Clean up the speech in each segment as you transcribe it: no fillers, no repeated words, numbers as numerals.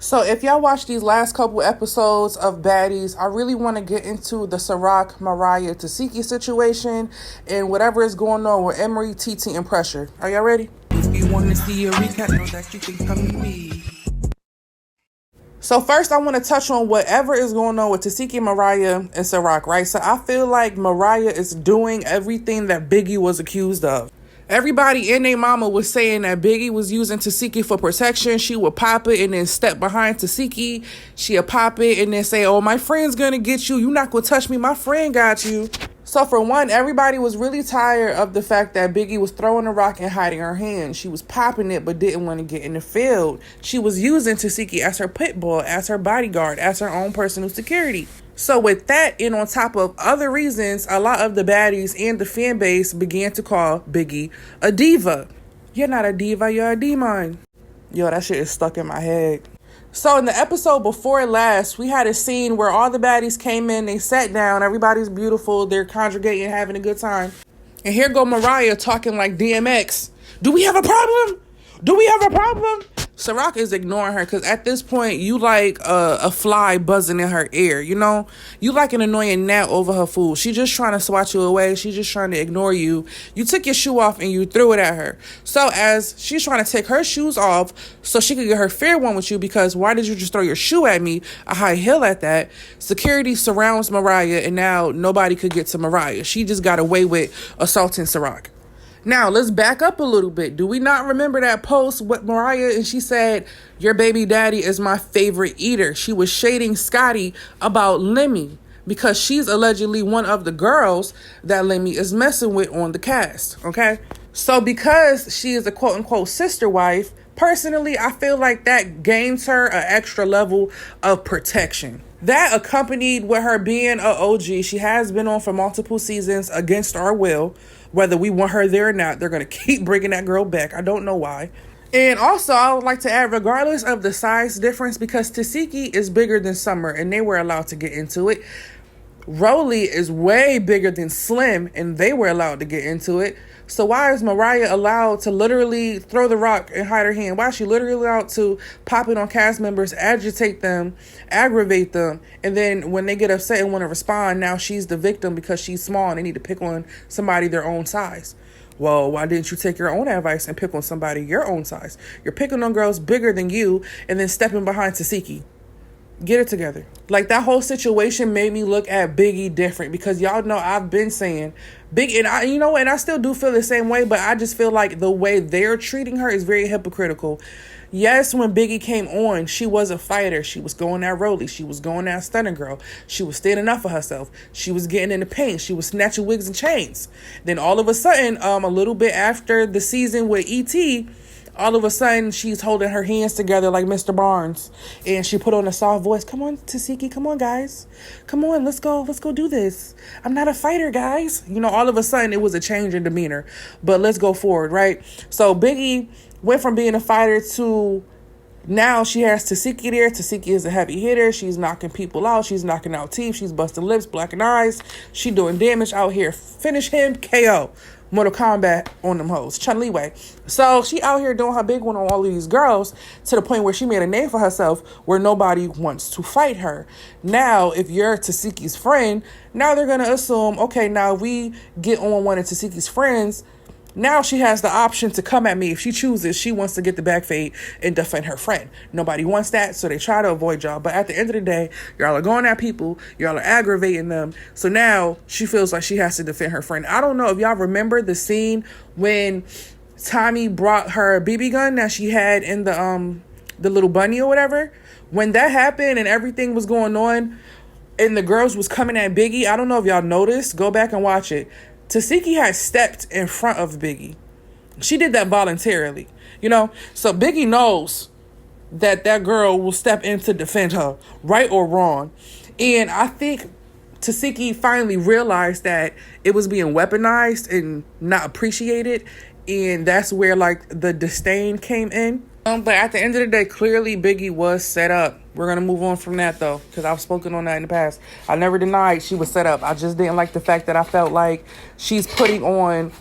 So if y'all watch these last couple episodes of Baddies, I really want to get into the Ciroc, Mariah, Tesehki situation and whatever is going on with Emery, TeeTee, and Pressure. Are y'all ready? If you want to see a recap, know that you can come to me. So first, I want to touch on whatever is going on with Tesehki, Mariah, and Ciroc, right? So I feel like Mariah is doing everything that Biggie was accused of. Everybody and their mama was saying that Biggie was using Tesehki for protection. She would pop it and then step behind Tesehki. She'll pop it and then say, oh, my friend's going to get you. You're not going to touch me. My friend got you. So for one, everybody was really tired of the fact that Biggie was throwing a rock and hiding her hand. She was popping it but didn't want to get in the field. She was using Tesehki as her pit bull, as her bodyguard, as her own personal security. So with that, and on top of other reasons, a lot of the baddies and the fan base began to call Biggie a diva. You're not a diva, you're a demon. Yo, that shit is stuck in my head. So in the episode before last, we had a scene where all the baddies came in, they sat down, everybody's beautiful, they're congregating, having a good time. And here go Mariah talking like DMX. Do we have a problem? Do we have a problem? Ciroc is ignoring her because at this point, you like a fly buzzing in her ear, you know? You like an annoying gnat over her food. She just trying to swat you away. She's just trying to ignore you. You took your shoe off and you threw it at her. So as she's trying to take her shoes off so she could get her fair one with you because why did you just throw your shoe at me, a high heel at that? Security surrounds Mariah and now nobody could get to Mariah. She just got away with assaulting Ciroc. Now, let's back up a little bit. Do we not remember that post with Mariah? And she said, your baby daddy is my favorite eater. She was shading Scotty about Lemmy because she's allegedly one of the girls that Lemmy is messing with on the cast, okay? So because she is a quote-unquote sister wife, personally, I feel like that gains her an extra level of protection. That accompanied with her being an OG, she has been on for multiple seasons against our will. Whether we want her there or not, they're going to keep bringing that girl back. I don't know why. And also, I would like to add, regardless of the size difference, because Tesehki is bigger than Summer, and they were allowed to get into it. Rolly is way bigger than Slim, and they were allowed to get into it. So why is Mariah allowed to literally throw the rock and hide her hand? Why is she literally allowed to pop it on cast members, agitate them, aggravate them, and then when they get upset and want to respond, now she's the victim because she's small and they need to pick on somebody their own size? Well, why didn't you take your own advice and pick on somebody your own size? You're picking on girls bigger than you and then stepping behind Tesehki. Get it together. Like, that whole situation made me look at Biggie different because y'all know I've been saying Big, and I, and I still do feel the same way, but I just feel like the way they're treating her is very hypocritical. Yes, when Biggie came on, she was a fighter. She was going at Rolly. She was going at Stunning Girl. She was standing up for herself. She was getting in the paint. She was snatching wigs and chains. Then all of a sudden, a little bit after the season with E.T., all of a sudden, she's holding her hands together like Mr. Barnes. And she put on a soft voice. Come on, Tesehki. Come on, guys. Come on, let's go. Let's go do this. I'm not a fighter, guys. All of a sudden, it was a change in demeanor. But let's go forward, right? So Biggie went from being a fighter to now she has Tesehki there. Tesehki is a heavy hitter. She's knocking people out. She's knocking out teeth. She's busting lips, blacking eyes. She doing damage out here. Finish him, KO. Mortal Kombat on them hoes. Chun-Li way. So she out here doing her big one on all of these girls to the point where she made a name for herself where nobody wants to fight her. Now, if you're Tesehki's friend, now they're going to assume, okay, now we get on one of Tesehki's friends. Now she has the option to come at me. If she chooses, she wants to get the back fade and defend her friend. Nobody wants that, so they try to avoid y'all. But at the end of the day, y'all are going at people. Y'all are aggravating them. So now she feels like she has to defend her friend. I don't know if y'all remember the scene when Tommy brought her BB gun that she had in the little bunny or whatever. When that happened and everything was going on and the girls was coming at Biggie, I don't know if y'all noticed. Go back and watch it. Tesehki had stepped in front of Biggie. She did that voluntarily, So Biggie knows that girl will step in to defend her, right or wrong. And I think Tesehki finally realized that it was being weaponized and not appreciated. And that's where, the disdain came in. But at the end of the day, clearly Biggie was set up. We're going to move on from that, though, because I've spoken on that in the past. I never denied she was set up. I just didn't like the fact that I felt like she's putting on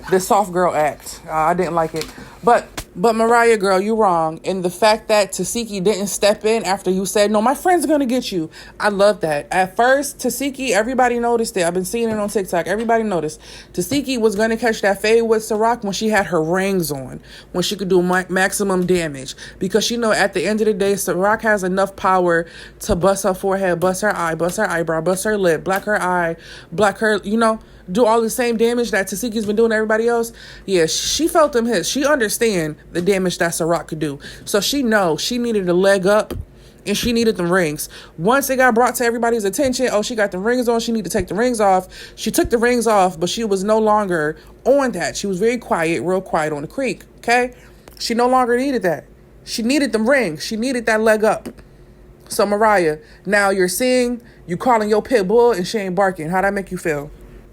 this soft girl act. I didn't like it. But But Mariah, girl, you wrong. And the fact that Tesehki didn't step in after you said, no, my friend's going to get you. I love that. At first, Tesehki, everybody noticed it. I've been seeing it on TikTok. Everybody noticed. Tesehki was going to catch that fade with Ciroc when she had her rings on, when she could do maximum damage. Because, at the end of the day, Ciroc has enough power to bust her forehead, bust her eye, bust her eyebrow, bust her lip, black her eye, black her, do all the same damage that Tesehki's been doing to everybody else. Yeah, she felt them hits. She understand the damage that Ciroc could do. So she knows she needed a leg up and she needed them rings. Once it got brought to everybody's attention, oh, she got the rings on, she needed to take the rings off. She took the rings off, but she was no longer on that. She was very quiet, real quiet on the creek, okay? She no longer needed that. She needed them rings. She needed that leg up. So Mariah, now you're seeing, you calling your pit bull and she ain't barking. How'd that make you feel?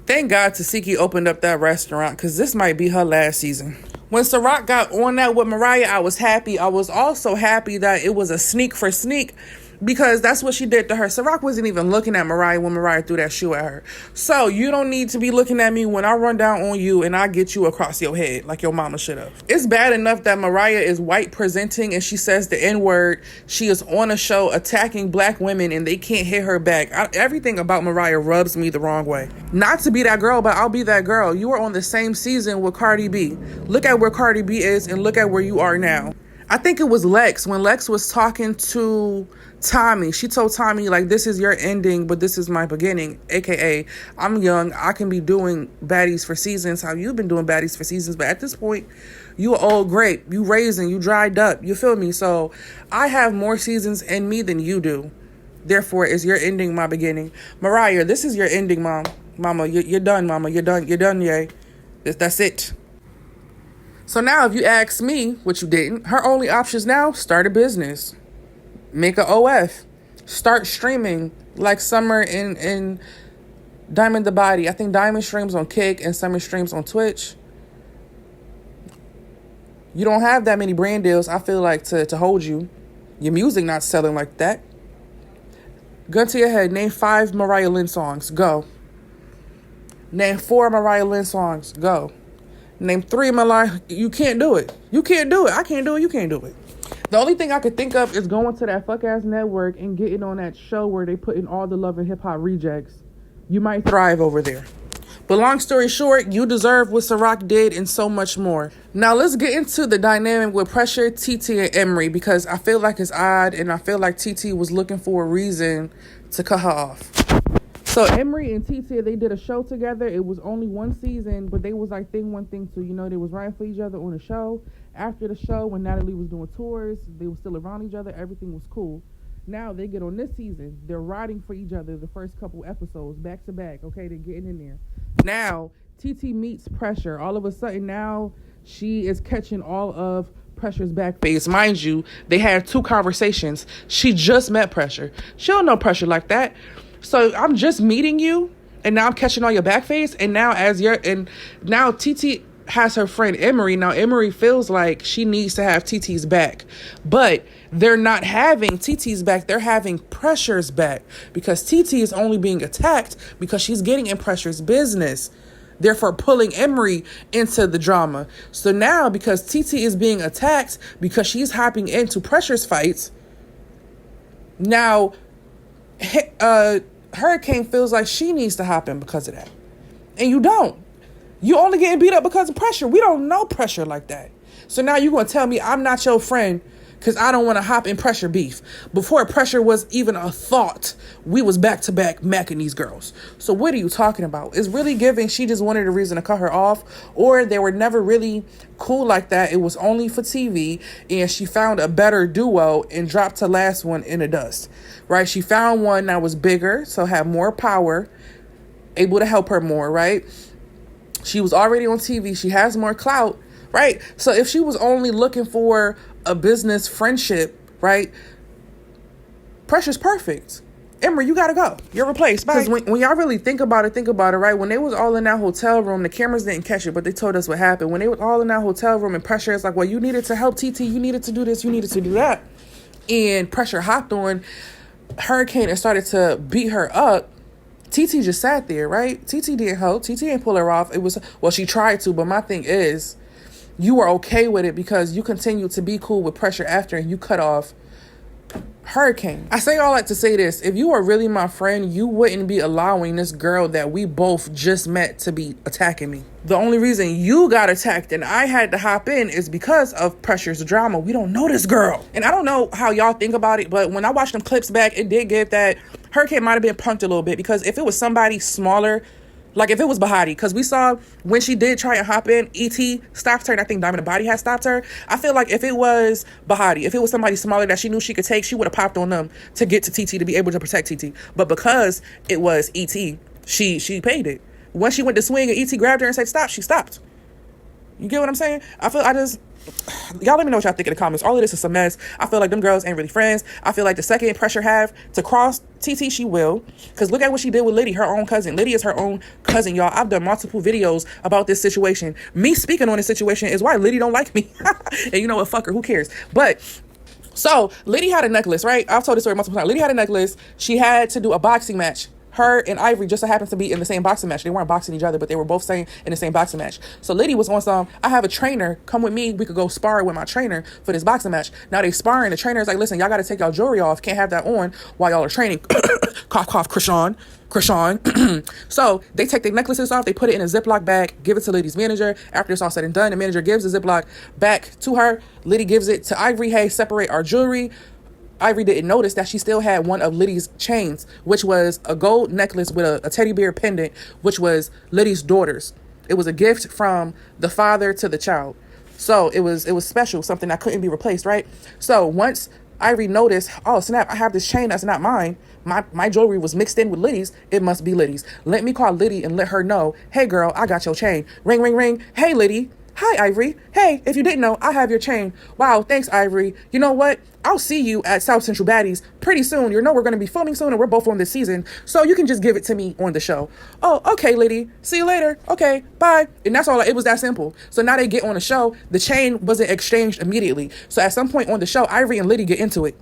Thank God Tesehki opened up that restaurant because this might be her last season. When Ciroc got on that with Mariah, I was happy. I was also happy that it was a sneak for sneak because that's what she did to her. Ciroc wasn't even looking at Mariah when Mariah threw that shoe at her. So you don't need to be looking at me when I run down on you and I get you across your head like your mama should have. It's bad enough that Mariah is white presenting and she says the N-word. She is on a show attacking black women and they can't hit her back. Everything about Mariah rubs me the wrong way. Not to be that girl, but I'll be that girl. You were on the same season with Cardi B. Look at where Cardi B is and look at where you are now. I think it was Lex. When Lex was talking to Tommy, she told Tommy, like, this is your ending, but this is my beginning. AKA, I'm young. I can be doing baddies for seasons, how you've been doing baddies for seasons. But at this point, you an old grape. You raisin. You dried up. You feel me? So I have more seasons in me than you do. Therefore, is your ending my beginning? Mariah, this is your ending, Mom. Mama, you're done, Mama. You're done. You're done, yay. That's it. So now if you ask me, which you didn't, her only options now, start a business. Make a OF. Start streaming like Summer and Diamond the Body. I think Diamond streams on Kick and Summer streams on Twitch. You don't have that many brand deals, I feel like, to hold you. Your music not selling like that. Gun to your head, name 5 Mariah Lynn songs. Go. Name 4 Mariah Lynn songs. Go. Name 3 Mariah. You can't do it. You can't do it. I can't do it. You can't do it. The only thing I could think of is going to that fuck-ass network and getting on that show where they put in all the Love and Hip Hop rejects. You might thrive over there. But long story short, you deserve what Ciroc did and so much more. Now let's get into the dynamic with Pressure, TeeTee, and Emery because I feel like it's odd and I feel like TeeTee was looking for a reason to cut her off. So Emery and TeeTee, they did a show together. It was only one season, but they was like thing 1, thing 2. They was writing for each other on the show. After the show, when Natalie was doing tours, they were still around each other. Everything was cool. Now they get on this season. They're riding for each other the first couple episodes, back to back. Okay, they're getting in there. Now, TeeTee meets Pressure. All of a sudden now, she is catching all of Pressure's back face. Mind you, they had 2 conversations. She just met Pressure. She don't know Pressure like that. So I'm just meeting you, and now I'm catching all your back face, and now now TeeTee has her friend Emery. Now Emery feels like she needs to have TeeTee's back, but they're not having TeeTee's back. They're having Pressure's back because TeeTee is only being attacked because she's getting in Pressure's business, therefore pulling Emery into the drama. So now because TeeTee is being attacked because she's hopping into Pressure's fights, now Hurricane feels like she needs to hop in because of that. And you don't. You only getting beat up because of Pressure. We don't know Pressure like that. So now you're going to tell me I'm not your friend because I don't want to hop in Pressure beef. Before Pressure was even a thought, we was back to back macking these girls. So what are you talking about? It's really giving she just wanted a reason to cut her off, or they were never really cool like that. It was only for TV, and she found a better duo and dropped her last one in the dust, right? She found one that was bigger, so had more power, able to help her more, right? She was already on TV. She has more clout, right? So if she was only looking for a business friendship, right? Pressure's perfect. Emery, you gotta go. You're replaced. Bye. Because when y'all really think about it, right? When they was all in that hotel room, the cameras didn't catch it, but they told us what happened. When they was all in that hotel room and Pressure is like, well, you needed to help TeeTee. You needed to do this. You needed to do that. And Pressure hopped on Hurricane and started to beat her up. TeeTee just sat there, right? TeeTee didn't help. TeeTee didn't pull her off. It was, well, she tried to, but my thing is, you were okay with it because you continued to be cool with Pressure after, and you cut off Hurricane. I say all that to say this. If you were really my friend, you wouldn't be allowing this girl that we both just met to be attacking me. The only reason you got attacked and I had to hop in is because of Pressure's drama. We don't know this girl. And I don't know how y'all think about it, but when I watched them clips back, it did give that Hurricane might have been punked a little bit, because if it was somebody smaller, like if it was Bahati, because we saw when she did try and hop in, E.T. stopped her, and I think Diamond the Body had stopped her. I feel like if it was Bahati, if it was somebody smaller that she knew she could take, she would have popped on them to get to TeeTee, to be able to protect TeeTee. But because it was E.T., she paid it. When she went to swing and E.T. grabbed her and said stop, she stopped. You get what I'm saying? Y'all let me know what y'all think in the comments. All of this is a mess. I feel like them girls ain't really friends. I feel like the second Pressure have to cross TeeTee, she will. Because look at what she did with Liddy, her own cousin. Liddy is her own cousin, y'all. I've done multiple videos about this situation. Me speaking on this situation is why Liddy don't like me. And you know what? Fuck her. Who cares? But so Liddy had a necklace, right? I've told this story multiple times. Liddy had a necklace. She had to do a boxing match. Her and Ivory just so happens to be in the same boxing match. They weren't boxing each other, but they were both in the same boxing match. So Liddy was on some, I have a trainer, come with me, we could go spar with my trainer for this boxing match. Now they sparring, the trainer is like, listen, y'all got to take y'all jewelry off, can't have that on while y'all are training. Cough, cough, Krishan. So they take their necklaces off, they put it in a Ziploc bag, give it to Liddy's manager. After it's all said and done, the manager gives the Ziploc back to her. Liddy gives it to Ivory, hey, separate our jewelry. Ivory didn't notice that she still had one of Liddy's chains, which was a gold necklace with a teddy bear pendant, which was Liddy's daughter's. It was a gift from the father to the child. So it was special, something that couldn't be replaced, right? So once Ivory noticed, oh snap, I have this chain that's not mine. My jewelry was mixed in with Liddy's. It must be Liddy's. Let me call Liddy and let her know, hey girl, I got your chain. Ring, ring, ring. Hey Liddy. Hi, Ivory. Hey, if you didn't know, I have your chain. Wow, thanks, Ivory. You know what? I'll see you at South Central Baddies pretty soon. You know we're going to be filming soon, and we're both on this season, so you can just give it to me on the show. Oh, okay, Liddy. See you later. Okay, bye. And that's all. It was that simple. So now they get on the show. The chain wasn't exchanged immediately. So at some point on the show, Ivory and Liddy get into it.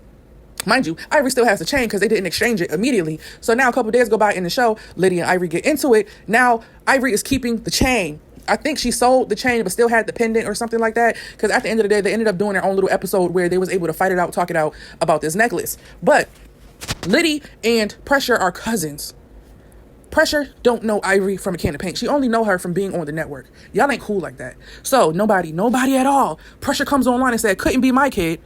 Mind you, Ivory still has the chain because they didn't exchange it immediately. So now a couple days go by in the show, Liddy and Ivory get into it. Now Ivory is keeping the chain. I think she sold the chain but still had the pendant or something like that, because at the end of the day, they ended up doing their own little episode where they was able to fight it out, talk it out about this necklace. But Liddy and Pressure are cousins. Pressure don't know Ivory from a can of paint. She only know her from being on the network. Y'all ain't cool like that. So nobody at all. Pressure comes online and said, couldn't be my kid.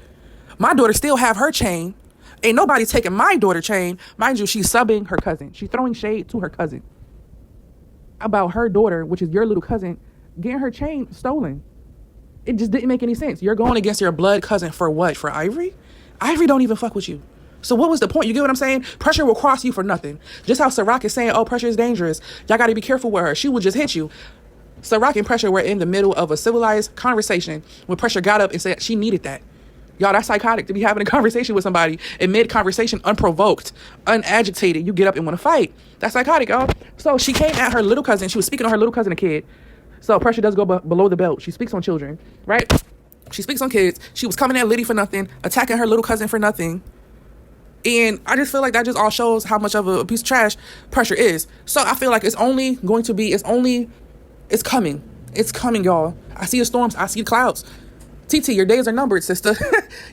My daughter still have her chain. Ain't nobody taking my daughter chain. Mind you, she's subbing her cousin. She's throwing shade to her cousin about her daughter, which is your little cousin, getting her chain stolen. It just didn't make any sense. You're going against your blood cousin for what? For Ivory? Ivory don't even fuck with you. So what was the point? You get what I'm saying? Pressure will cross you for nothing. Just how Ciroc is saying, oh, Pressure is dangerous. Y'all got to be careful with her. She will just hit you. Ciroc and Pressure were in the middle of a civilized conversation when Pressure got up and said she needed that. Y'all, that's psychotic to be having a conversation with somebody and mid-conversation, unprovoked, unagitated, you get up and want to fight. That's psychotic, y'all. So she came at her little cousin. She was speaking on her little cousin, a kid. So Pressure does go below the belt. She speaks on children, right? She speaks on kids. She was coming at Liddy for nothing, attacking her little cousin for nothing. And I just feel like that just all shows how much of a piece of trash Pressure is. So I feel like it's coming. It's coming, y'all. I see the storms. I see the clouds. TeeTee, your days are numbered, sister.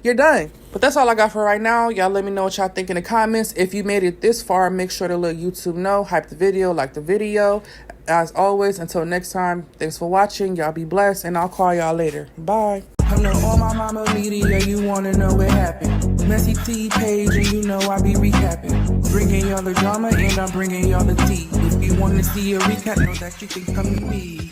You're done. But that's all I got for right now. Y'all let me know what y'all think in the comments. If you made it this far, make sure to let YouTube know. Hype the video, like the video. As always, until next time, thanks for watching. Y'all be blessed, and I'll call y'all later. Bye. I know all my mama media, you wanna know what happened. Messy T page, and you know I be recapping. Bringing y'all the drama, and I'm bringing y'all the tea. If you wanna see a recap, know that you can come to me.